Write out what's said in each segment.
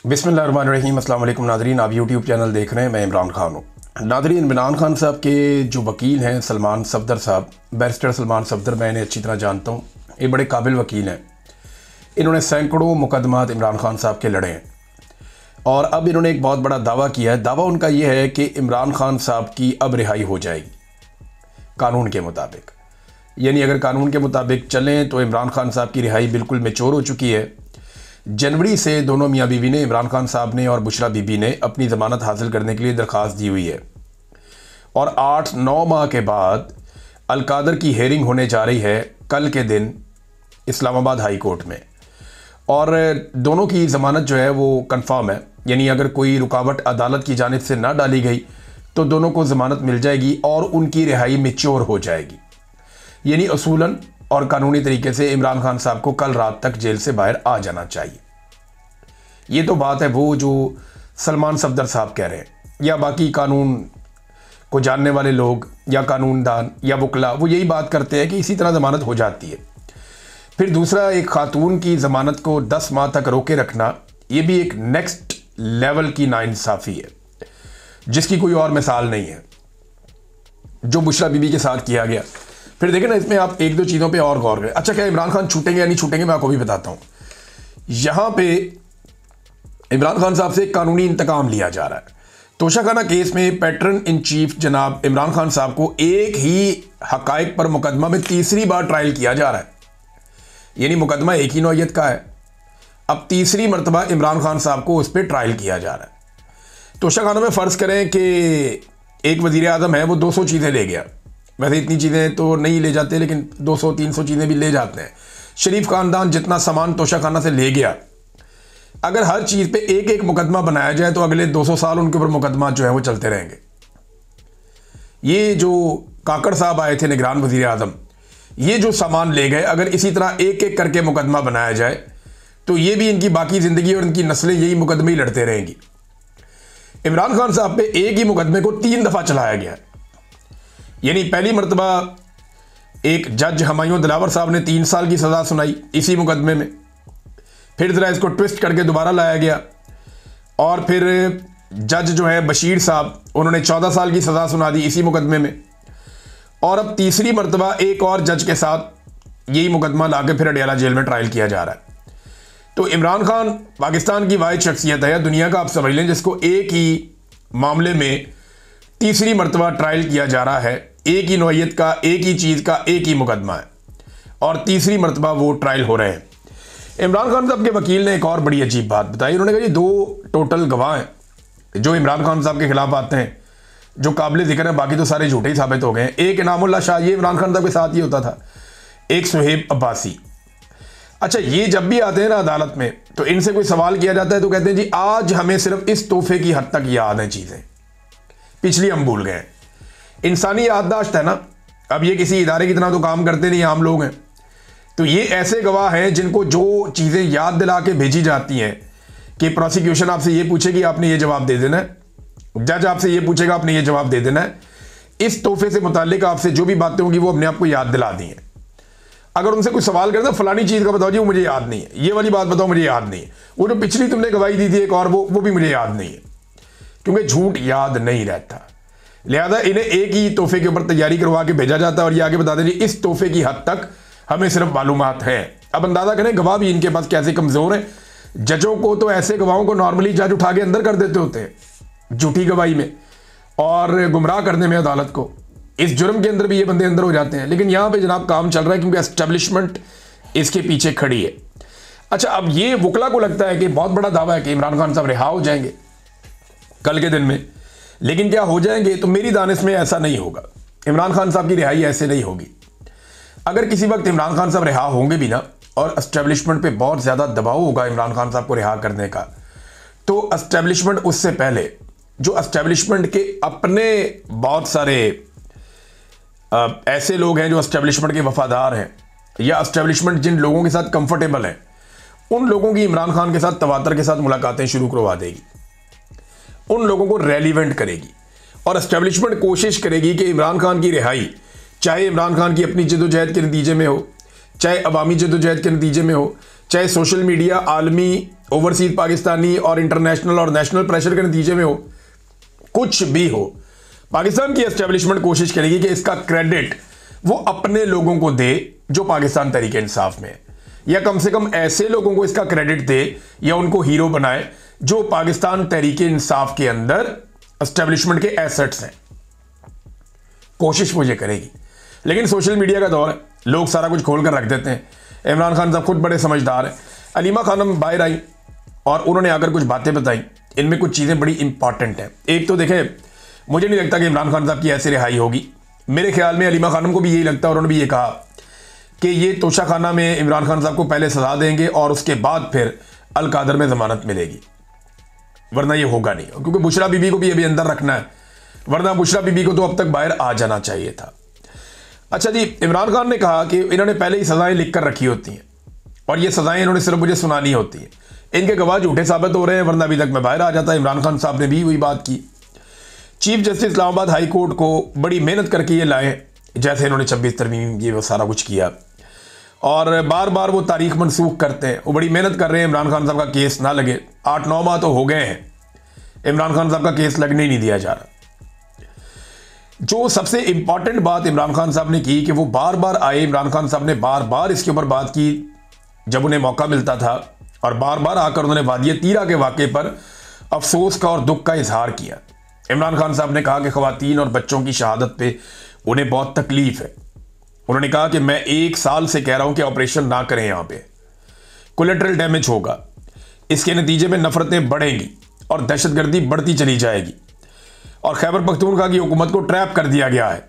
बिस्मिल्लाहिर्रहमानिर्रहीम। अस्सलाम वालेकुम नाज़रीन, आप यूट्यूब चैनल देख रहे हैं। मैं इमरान खान हूँ। नाज़रीन, इमरान खान साहब के जो वकील हैं सलमान सफदर साहब, बैरिस्टर सलमान सफदर, मैं इन्हें अच्छी तरह जानता हूँ। ये बड़े काबिल वकील हैं। इन्होंने सैकड़ों मुकदमात इमरान खान साहब के लड़े हैं और अब इन्होंने एक बहुत बड़ा दावा किया है। दावा उनका ये है कि इमरान खान साहब की अब रिहाई हो जाएगी कानून के मुताबिक। यानी अगर कानून के मुताबिक चलें तो इमरान खान साहब की रिहाई बिल्कुल मैच्योर हो चुकी है। जनवरी से दोनों मियाँ बीवी ने, इमरान खान साहब ने और बुशरा बीबी ने, अपनी ज़मानत हासिल करने के लिए दरख्वास्त दी हुई है और 8-9 माह के बाद अलकादर की हेयरिंग होने जा रही है कल के दिन इस्लामाबाद हाई कोर्ट में। और दोनों की ज़मानत जो है वो कंफर्म है। यानी अगर कोई रुकावट अदालत की जानिब से ना डाली गई तो दोनों को ज़मानत मिल जाएगी और उनकी रिहाई मैच्योर हो जाएगी। यानी असूलन और कानूनी तरीके से इमरान खान साहब को कल रात तक जेल से बाहर आ जाना चाहिए। ये तो बात है वो जो सलमान सफदर साहब कह रहे हैं, या बाकी कानून को जानने वाले लोग या कानूनदान या वकला वो यही बात करते हैं कि इसी तरह ज़मानत हो जाती है। फिर दूसरा, एक खातून की ज़मानत को 10 माह तक रोके रखना, ये भी एक नेक्स्ट लेवल की नाइंसाफ़ी है जिसकी कोई और मिसाल नहीं है, जो बुशरा बीबी के साथ किया गया। फिर देखें ना, इसमें आप एक दो चीज़ों पे और गौर करें। अच्छा, क्या इमरान खान छूटेंगे या नहीं छूटेंगे, मैं आपको भी बताता हूँ। यहाँ पे इमरान खान साहब से कानूनी इंतकाम लिया जा रहा है। तोशाखाना केस में पैटर्न इन चीफ जनाब इमरान खान साहब को एक ही हकायक पर मुकदमा में तीसरी बार ट्रायल किया जा रहा है। यानी मुकदमा एक ही नौयत का है, अब तीसरी मरतबा इमरान खान साहब को उस पर ट्रायल किया जा रहा है। तोशाखाना में फ़र्ज़ करें कि एक वज़ीर आज़म है, वो 200 चीज़ें ले गया। वैसे इतनी चीज़ें तो नहीं ले जाते, लेकिन 200-300 चीज़ें भी ले जाते हैं। शरीफ ख़ानदान जितना सामान तोशाखाना से ले गया, अगर हर चीज़ पे एक एक मुकदमा बनाया जाए तो अगले 200 साल उनके ऊपर मुकदमा जो है वो चलते रहेंगे। ये जो काकड़ साहब आए थे निगरान वज़ीर आज़म, ये जो सामान ले गए, अगर इसी तरह एक एक करके मुकदमा बनाया जाए तो ये भी इनकी बाकी ज़िंदगी और इनकी नस्लें यही मुकदमे ही लड़ते रहेंगी। इमरान खान साहब पे एक ही मुकदमे को 3 दफ़ा चलाया गया है। यानी पहली मरतबा एक जज हमायूं दिलावर साहब ने 3 साल की सज़ा सुनाई इसी मुकदमे में, फिर ज़रा इसको ट्विस्ट करके दोबारा लाया गया और फिर जज जो है बशीर साहब, उन्होंने 14 साल की सज़ा सुना दी इसी मुकदमे में। और अब तीसरी मरतबा एक और जज के साथ यही मुकदमा ला के फिर अडयाला जेल में ट्रायल किया जा रहा है। तो इमरान खान पाकिस्तान की वाहिद शख्सियत है, दुनिया का आप समझ लें, जिसको एक ही मामले में तीसरी मरतबा ट्रायल किया जा रहा है। एक ही नौयत का, एक ही चीज़ का, एक ही मुकदमा है और तीसरी मरतबा वो ट्रायल हो रहे हैं। इमरान खान साहब के वकील ने एक और बड़ी अजीब बात बताई। उन्होंने कहा, ये 2 टोटल गवाह हैं जो इमरान खान साहब के खिलाफ आते हैं, जो काबिल जिक्र है, बाकी तो सारे झूठे ही साबित हो गए हैं। एक इनामुल्लाह शाह, ये इमरान खान साहब के साथ ही होता था। एक सुहेब अब्बासी। अच्छा, ये जब भी आते हैं ना अदालत में तो इनसे कोई सवाल किया जाता है तो कहते हैं जी आज हमें सिर्फ इस तोहफे की हद तक याद हैं चीज़ें, पिछली हम भूल गए। इंसानी याददाश्त है ना, अब ये किसी इदारे की तरह तो काम करते नहीं, आम लोग हैं। तो ये ऐसे गवाह हैं जिनको जो चीज़ें याद दिला के भेजी जाती हैं कि प्रोसिक्यूशन आपसे ये पूछेगी, आपने ये जवाब दे देना है, जज आपसे ये पूछेगा, आपने ये जवाब दे देना है, इस तोहफे से मुताल्लिक आपसे जो भी बातें होंगी वो अपने आप को याद दिला दी हैं। अगर उनसे कोई सवाल करता फलानी चीज़ का बताओ जी, वो मुझे याद नहीं है, ये वाली बात बताओ, मुझे याद नहीं है, वो जो पिछली तुमने गवाही दी थी एक और, वो भी मुझे याद नहीं है, क्योंकि झूठ याद नहीं रहता। लिहाजा इन्हें एक ही तोहफे के ऊपर तैयारी करवा के भेजा जाता है और ये आगे बता दें इस तोहफे की हद तक हमें सिर्फ मालूमात है। अब अंदाजा करें गवाह भी इनके पास कैसे कमज़ोर हैं। जजों को तो ऐसे गवाहों को नॉर्मली जज उठा के अंदर कर देते होते हैं झूठी गवाही में और गुमराह करने में अदालत को। इस जुर्म के अंदर भी ये बंदे अंदर हो जाते हैं, लेकिन यहाँ पे जनाब काम चल रहा है क्योंकि एस्टेब्लिशमेंट इसके पीछे खड़ी है। अच्छा, अब ये वकला को लगता है कि बहुत बड़ा दावा है कि इमरान खान साहब रिहा हो जाएंगे कल के दिन में, लेकिन क्या हो जाएंगे? तो मेरी दानिश में ऐसा नहीं होगा। इमरान खान साहब की रिहाई ऐसे नहीं होगी। अगर किसी वक्त इमरान खान साहब रिहा होंगे भी ना और एस्टेब्लिशमेंट पे बहुत ज़्यादा दबाव होगा इमरान खान साहब को रिहा करने का, तो एस्टेब्लिशमेंट उससे पहले जो एस्टेब्लिशमेंट के अपने बहुत सारे ऐसे लोग हैं जो एस्टेब्लिशमेंट के वफादार हैं या एस्टेब्लिशमेंट जिन लोगों के साथ कंफर्टेबल है, उन लोगों की इमरान खान के साथ तवातर के साथ मुलाकातें शुरू करवा देगी, उन लोगों को रेलिवेंट करेगी और एस्टेब्लिशमेंट कोशिश करेगी कि इमरान खान की रिहाई चाहे इमरान खान की अपनी जदोजहद के नतीजे में हो, चाहे अवामी जदोजहद के नतीजे में हो, चाहे सोशल मीडिया, आलमी ओवरसीज पाकिस्तानी और इंटरनेशनल और नेशनल प्रेशर के नतीजे में हो, कुछ भी हो, पाकिस्तान की एस्टेब्लिशमेंट कोशिश करेगी कि इसका क्रेडिट वो अपने लोगों को दे जो पाकिस्तान तहरीक इंसाफ में है, या कम से कम ऐसे लोगों को इसका क्रेडिट दे या उनको हीरो बनाए जो पाकिस्तान तहरीक इंसाफ के अंदर एस्टेब्लिशमेंट के एसेट्स हैं। कोशिश वो ये करेगी। लेकिन सोशल मीडिया का दौर है, लोग सारा कुछ खोल कर रख देते हैं। इमरान खान साहब खुद बड़े समझदार हैं। अलीमा खानम बाहर आई और उन्होंने आकर कुछ बातें बताई, इनमें कुछ चीज़ें बड़ी इंपॉर्टेंट हैं। एक तो देखें, मुझे नहीं लगता कि इमरान खान साहब की ऐसी रिहाई होगी। मेरे ख्याल में अलीमा खानम को भी यही लगता है और उन्होंने भी ये कहा कि ये तोशा खाना में इमरान खान साहब को पहले सजा देंगे और उसके बाद फिर अल कादर में ज़मानत मिलेगी, वरना ये होगा नहीं। क्योंकि बुशरा बीबी को भी अभी अंदर रखना है, वरना बुशरा बीबी को तो अब तक बाहर आ जाना चाहिए था। अच्छा जी, इमरान खान ने कहा कि इन्होंने पहले ही सजाएं लिख कर रखी होती हैं और ये सजाएं इन्होंने सिर्फ मुझे सुनानी होती हैं। इनके गवाह झूठे साबित हो रहे हैं, वरना अभी तक मैं बाहर आ जाता। इमरान खान साहब ने भी वही बात की। Chief justice Islamabad high court को बड़ी मेहनत करके ये लाए, जैसे इन्होंने 26 तरमीम ये वो सारा कुछ किया, और बार बार वो तारीख मनसूख करते हैं। वो बड़ी मेहनत कर रहे हैं इमरान खान साहब का केस ना लगे। 8-9 माह तो हो गए हैं, इमरान खान साहब का केस लगने ही नहीं दिया जा रहा। जो सबसे इंपॉर्टेंट बात इमरान खान साहब ने की कि वो बार बार आए, इमरान खान साहब ने बार बार इसके ऊपर बात की जब उन्हें मौका मिलता था, और बार बार आकर उन्होंने वादिय तीरा के वाक़े पर अफसोस का और दुख का इजहार किया। इमरान खान साहब ने कहा कि ख़वातीन और बच्चों की शहादत पे उन्हें बहुत तकलीफ है। उन्होंने कहा कि मैं 1 साल से कह रहा हूं कि ऑपरेशन ना करें, यहाँ पे कोलेटरल डैमेज होगा, इसके नतीजे में नफरतें बढ़ेंगी और दहशतगर्दी बढ़ती चली जाएगी, और खैबर पख्तूनख्वा की हुकूमत को ट्रैप कर दिया गया है।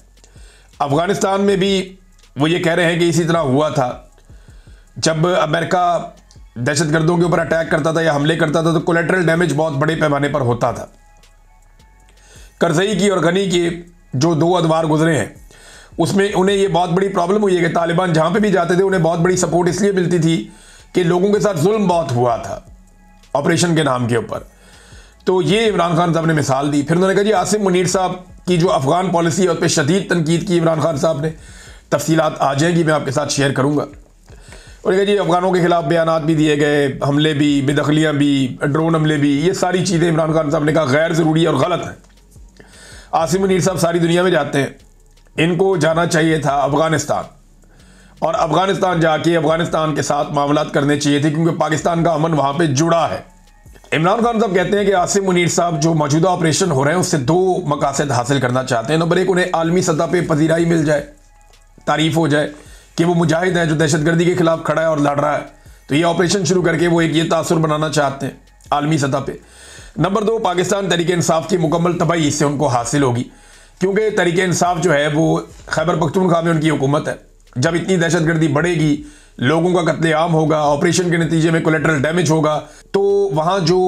अफगानिस्तान में भी वो ये कह रहे हैं कि इसी तरह हुआ था। जब अमेरिका दहशतगर्दों के ऊपर अटैक करता था या हमले करता था तो कोलेटरल डैमेज बहुत बड़े पैमाने पर होता था। करजई की और गनी के जो 2 अदवार गुजरे हैं, उसमें उन्हें ये बहुत बड़ी प्रॉब्लम हुई है कि तालिबान जहाँ पे भी जाते थे उन्हें बहुत बड़ी सपोर्ट इसलिए मिलती थी कि लोगों के साथ जुल्म बहुत हुआ था ऑपरेशन के नाम के ऊपर। तो ये इमरान खान साहब ने मिसाल दी। फिर उन्होंने कहा जी आसिम मुनीर साहब की जो अफगान पॉलिसी है उस पर शदीद तनकीद की इमरान खान साहब ने। तफसीलात आ जाएंगी, मैं आपके साथ शेयर करूँगा। और कहा जी अफगानों के खिलाफ बयानात भी दिए गए, हमले भी, बेदखलियाँ भी, ड्रोन हमले भी, ये सारी चीज़ें इमरान खान साहब ने कहा गैर ज़रूरी और गलत हैं। आसिम मुनीर साहब सारी दुनिया में जाते हैं, इनको जाना चाहिए था अफगानिस्तान, और अफगानिस्तान जाके अफगानिस्तान के साथ मामलात करने चाहिए थे, क्योंकि पाकिस्तान का अमन वहाँ पे जुड़ा है। इमरान खान साहब कहते हैं कि आसिम मुनीर साहब जो मौजूदा ऑपरेशन हो रहे हैं उससे 2 मकासद हासिल करना चाहते हैं। नंबर 1, उन्हें आलमी सतह पर पजीराई मिल जाए, तारीफ हो जाए कि वो मुजाहिद है जो दहशतगर्दी के खिलाफ खड़ा है और लड़ रहा है। तो ये ऑपरेशन शुरू करके वो एक ये तासुर बनाना चाहते हैं आलमी सतह पे। नंबर 2, पाकिस्तान तहरीक इंसाफ की मुकम्मल तबाही इससे उनको हासिल होगी, क्योंकि तहरीक इंसाफ जो है वो खैबर पख्तूनख्वा में उनकी हुकूमत है। जब इतनी दहशतगर्दी बढ़ेगी, लोगों का कत्लेआम होगा, ऑपरेशन के नतीजे में कोलेटरल डैमेज होगा, तो वहाँ जो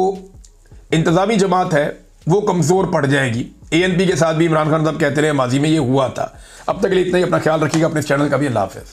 इंतजामी जमात है वो कमज़ोर पड़ जाएगी। ANP के साथ भी इमरान खान साहब कहते रहे माजी में ये हुआ था। अब तक के लिए इतना ही। अपना ख्याल रखिएगा, अपने चैनल का भी। अल्लाह हाफ़िज़।